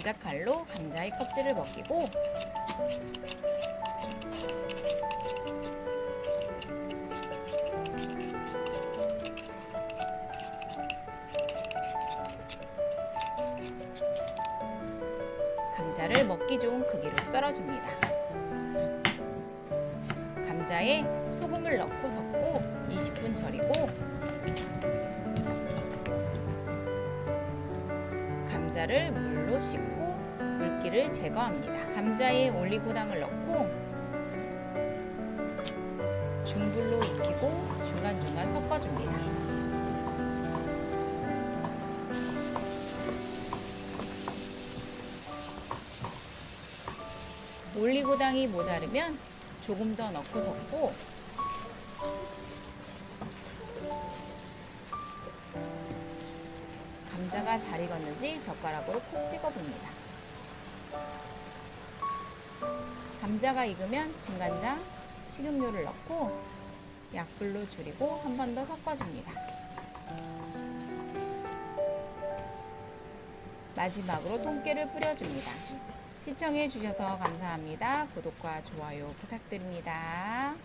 감자칼로 감자의 껍질을 벗기고 감자를 먹기 좋은 크기로 썰어줍니다. 감자에 소금을 넣고 섞고 20분 절이고 감자를 물로 씻고 물기를 제거합니다. 감자에 올리고당을 넣고 중불로 익히고 중간중간 섞어줍니다. 올리고당이 모자르면 조금 더 넣고 섞고 감자가 잘 익었는지 젓가락으로 콕 찍어봅니다. 감자가 익으면 진간장, 식용유를 넣고 약불로 줄이고 한 번 더 섞어줍니다. 마지막으로 통깨를 뿌려줍니다. 시청해주셔서 감사합니다. 구독과 좋아요 부탁드립니다.